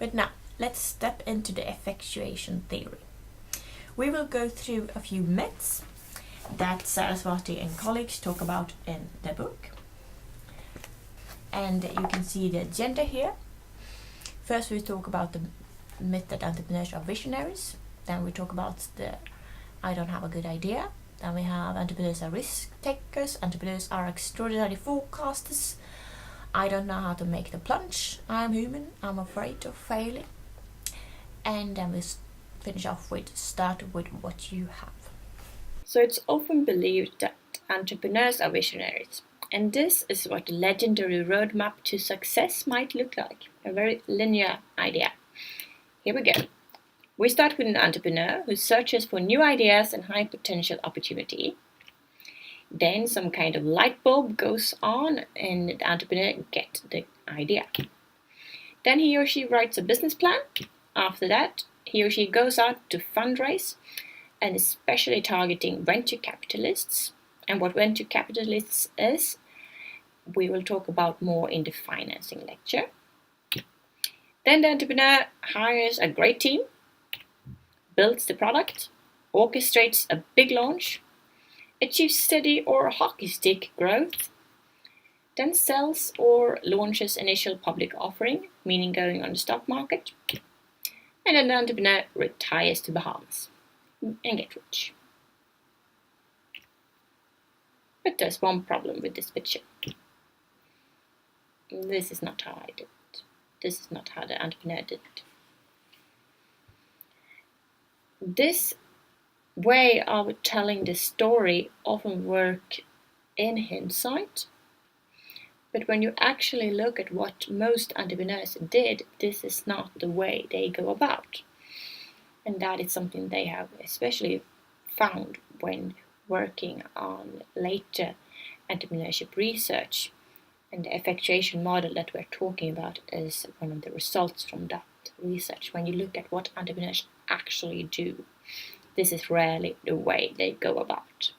But now, let's step into the effectuation theory. We will go through a few myths that Saraswati and colleagues talk about in the book. And you can see the agenda here. First we talk about the myth that entrepreneurs are visionaries. Then we talk about the I don't have a good idea. Then we have entrepreneurs are risk takers. Entrepreneurs are extraordinary forecasters. I don't know how to make the plunge. I'm human. I'm afraid of failing. And then we finish off with start with what you have. So it's often believed that entrepreneurs are visionaries. And this is what the legendary roadmap to success might look like. A very linear idea. Here we go. We start with an entrepreneur who searches for new ideas and high potential opportunity. Then some kind of light bulb goes on and the entrepreneur gets the idea. Then he or she writes a business plan. After that, he or she goes out to fundraise, and especially targeting venture capitalists. And what venture capitalists is, we will talk about more in the financing lecture. Then the entrepreneur hires a great team, builds the product, orchestrates a big launch, achieves steady or hockey stick growth, then sells or launches initial public offering, meaning going on the stock market, and then the entrepreneur retires to Bahamas and get rich. But there's one problem with this picture. This is not how I did it. This is not how the entrepreneur did it. This way of telling the story often work in hindsight, but when you actually look at what most entrepreneurs did, this is not the way they go about. And that is something they have especially found when working on later entrepreneurship research. And the effectuation model that we're talking about is one of the results from that research. When you look at what entrepreneurs actually do, this is rarely the way they go about.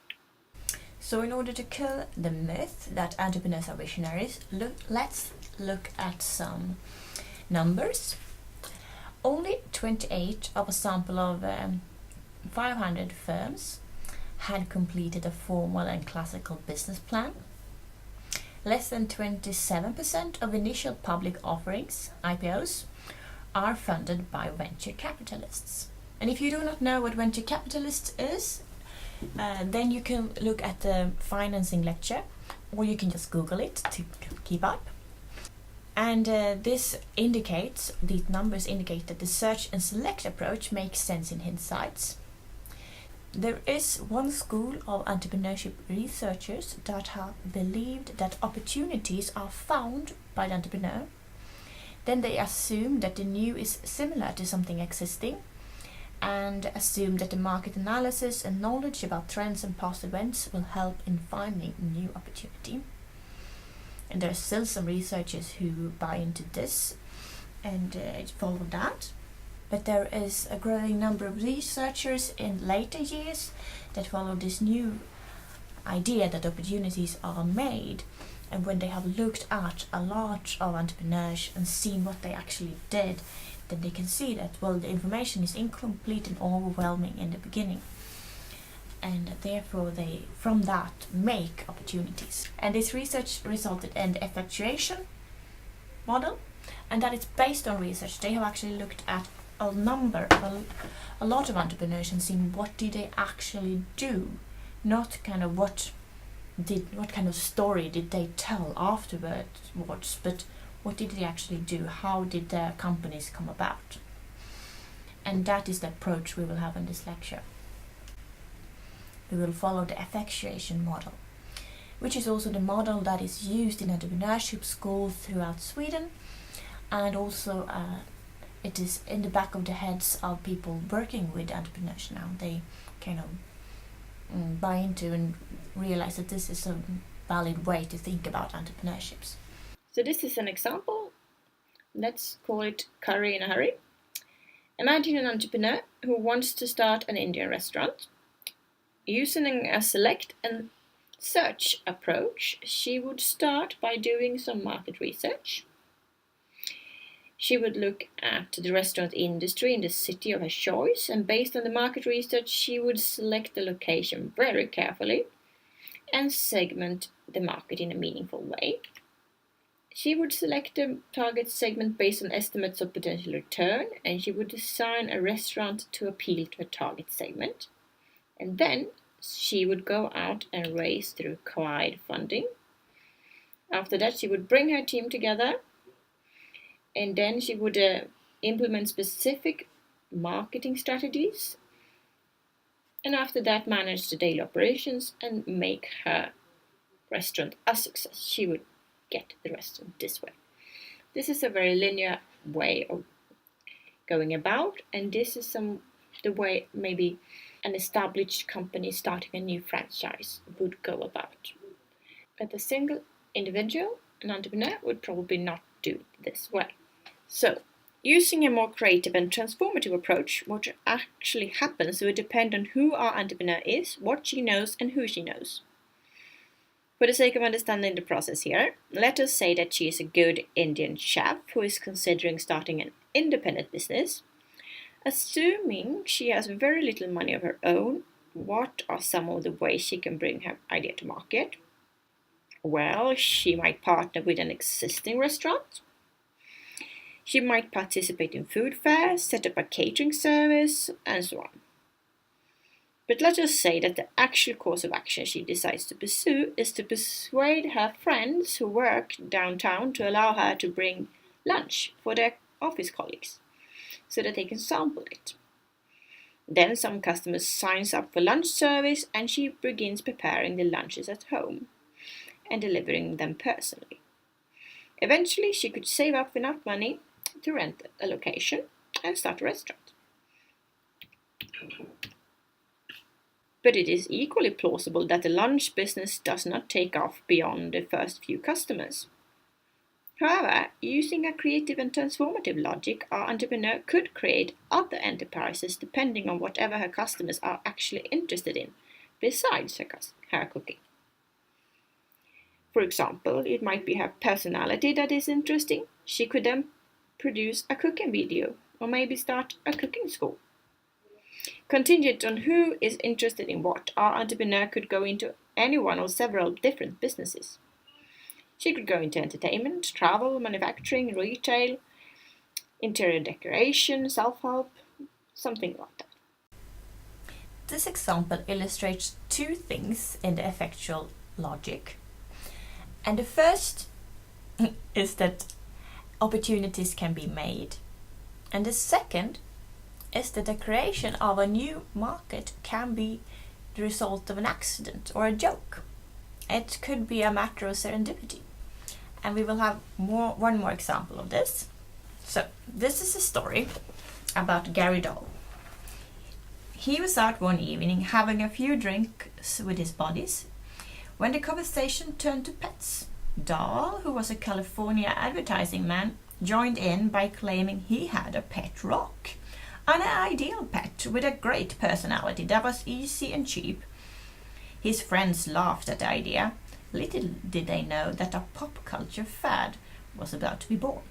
So in order to kill the myth that entrepreneurs are visionaries, let's look at some numbers. Only 28 of a sample of 500 firms had completed a formal and classical business plan. Less than 27% of initial public offerings, IPOs, are funded by venture capitalists. And if you do not know what venture capitalists is, then you can look at the financing lecture, or you can just Google it to keep up. And these numbers indicate that the search and select approach makes sense in hindsight. There is one school of entrepreneurship researchers that have believed that opportunities are found by the entrepreneur. Then they assume that the new is similar to something existing, and assume that the market analysis and knowledge about trends and past events will help in finding new opportunity. And there are still some researchers who buy into this and follow that. But there is a growing number of researchers in later years that follow this new idea that opportunities are made. And when they have looked at a lot of entrepreneurs and seen what they actually did, then they can see that, well, the information is incomplete and overwhelming in the beginning. And therefore they, from that, make opportunities. And this research resulted in the effectuation model, and that is based on research. They have actually looked at a lot of entrepreneurs and seen what did they actually do, not kind of what kind of story did they tell afterwards, but what did they actually do? How did their companies come about? And that is the approach we will have in this lecture. We will follow the effectuation model, which is also the model that is used in entrepreneurship schools throughout Sweden, and also it is in the back of the heads of people working with entrepreneurs now. They kind of buy into and realize that this is a valid way to think about entrepreneurships. So this is an example. Let's call it curry in a hurry. Imagine an entrepreneur who wants to start an Indian restaurant. Using a select and search approach, she would start by doing some market research. She would look at the restaurant industry in the city of her choice, and based on the market research, she would select the location very carefully and segment the market in a meaningful way. She would select the target segment based on estimates of potential return, and she would design a restaurant to appeal to a target segment. And then she would go out and raise the required funding. After that, she would bring her team together, and then she would implement specific marketing strategies. And after that, manage the daily operations and make her restaurant a success. She would get the restaurant this way. This is a very linear way of going about, and this is the way maybe an established company starting a new franchise would go about. But a single individual, an entrepreneur, would probably not do this way. So, using a more creative and transformative approach, what actually happens would depend on who our entrepreneur is, what she knows, and who she knows. For the sake of understanding the process here, let us say that she is a good Indian chef who is considering starting an independent business. Assuming she has very little money of her own, what are some of the ways she can bring her idea to market? Well, she might partner with an existing restaurant. She might participate in food fairs, set up a catering service, and so on. But let us say that the actual course of action she decides to pursue is to persuade her friends who work downtown to allow her to bring lunch for their office colleagues, so that they can sample it. Then some customers signs up for lunch service, and she begins preparing the lunches at home and delivering them personally. Eventually, she could save up enough money to rent a location and start a restaurant. But it is equally plausible that the lunch business does not take off beyond the first few customers. However, using a creative and transformative logic, our entrepreneur could create other enterprises depending on whatever her customers are actually interested in, besides her cooking. For example, it might be her personality that is interesting. She could then produce a cooking video, or maybe start a cooking school. Contingent on who is interested in what, our entrepreneur could go into any one of several different businesses. She could go into entertainment, travel, manufacturing, retail, interior decoration, self-help, something like that. This example illustrates two things in the effectual logic. And the first is that opportunities can be made. And the second is that the creation of a new market can be the result of an accident or a joke. It could be a matter of serendipity. And we will have one more example of this. So, this is a story about Gary Dahl. He was out one evening having a few drinks with his buddies when the conversation turned to pets. Dahl, who was a California advertising man, joined in by claiming he had a pet rock. An ideal pet with a great personality that was easy and cheap. His friends laughed at the idea. Little did they know that a pop culture fad was about to be born.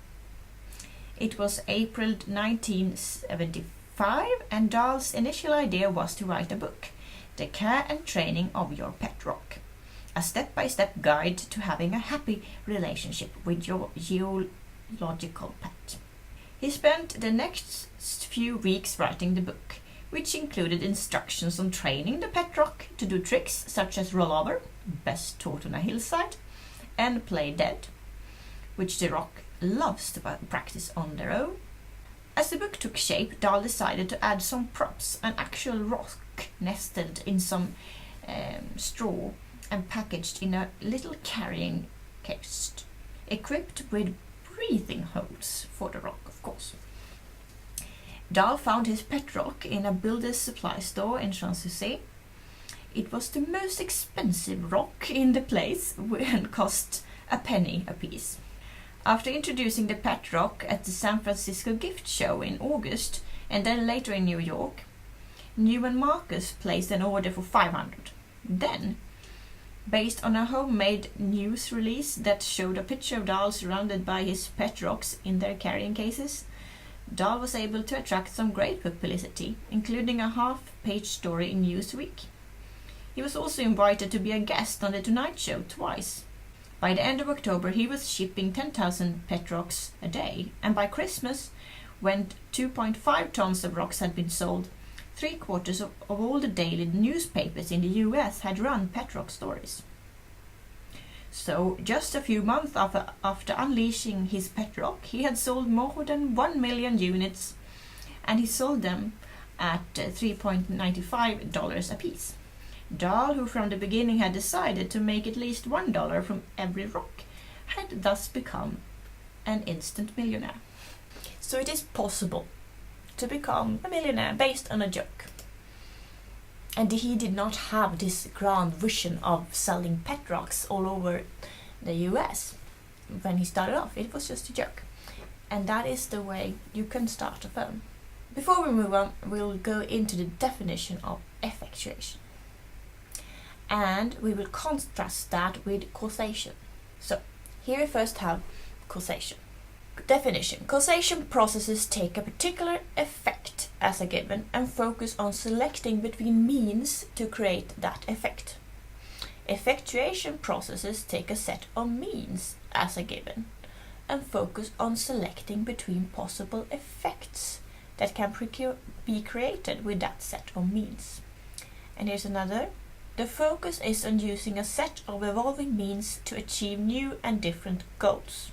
It was April 1975, and Dahl's initial idea was to write a book, The Care and Training of Your Pet Rock, a step-by-step guide to having a happy relationship with your zoological pet. He spent the next few weeks writing the book, which included instructions on training the pet rock to do tricks such as roll over, best taught on a hillside, and play dead, which the rock loves to practice on their own. As the book took shape, Dahl decided to add some props, an actual rock nested in some straw and packaged in a little carrying case, equipped with breathing holes for the rock, of course. Dahl found his pet rock in a builder's supply store in Champs-Élysées. It was the most expensive rock in the place and cost a penny apiece. After introducing the pet rock at the San Francisco gift show in August and then later in New York, Newman Marcus placed an order for 500. Then Based on a homemade news release that showed a picture of Dahl surrounded by his pet rocks in their carrying cases, Dahl was able to attract some great publicity, including a half-page story in Newsweek. He was also invited to be a guest on The Tonight Show twice. By the end of October, he was shipping 10,000 pet rocks a day, and by Christmas, when 2.5 tons of rocks had been sold, 3/4 of all the daily newspapers in the US had run pet rock stories. So, just a few months after unleashing his pet rock, he had sold more than 1 million units, and he sold them at $3.95 a piece. Dahl, who from the beginning had decided to make at least $1 from every rock, had thus become an instant millionaire. So it is possible to become a millionaire based on a joke. And he did not have this grand vision of selling pet rocks all over the US when he started off. It was just a joke. And that is the way you can start a firm. Before we move on, we'll go into the definition of effectuation. And we will contrast that with causation. So, here we first have causation. Definition. Causation processes take a particular effect as a given and focus on selecting between means to create that effect. Effectuation processes take a set of means as a given and focus on selecting between possible effects that can be created with that set of means. And here's another. The focus is on using a set of evolving means to achieve new and different goals.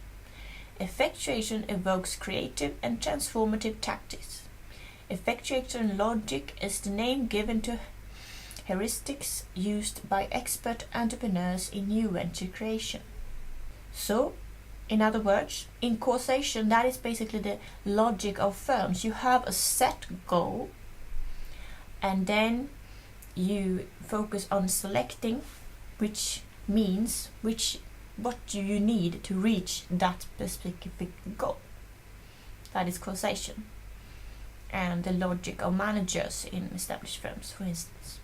Effectuation evokes creative and transformative tactics. Effectuation logic is the name given to heuristics used by expert entrepreneurs in new venture creation. So, in other words, in causation, that is basically the logic of firms. You have a set goal, and then you focus on selecting which means, what do you need to reach that specific goal. That is causation. And the logic of managers in established firms, for instance.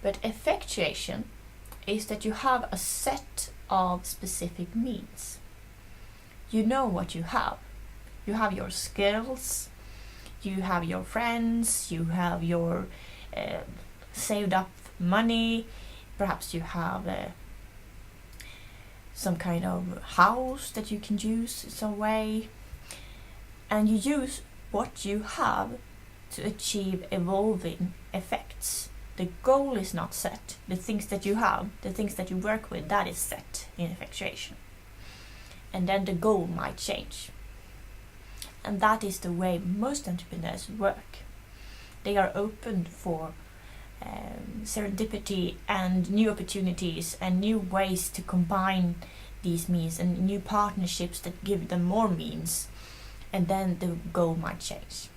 But effectuation is that you have a set of specific means. You know what you have. You have your skills, you have your friends, you have your saved up money, perhaps you have some kind of house that you can use in some way, and you use what you have to achieve evolving effects. The goal is not set. The things that you have, the things that you work with, that is set in effectuation. And then the goal might change. And that is the way most entrepreneurs work. They are open for serendipity and new opportunities and new ways to combine these means and new partnerships that give them more means, and then the goal might change.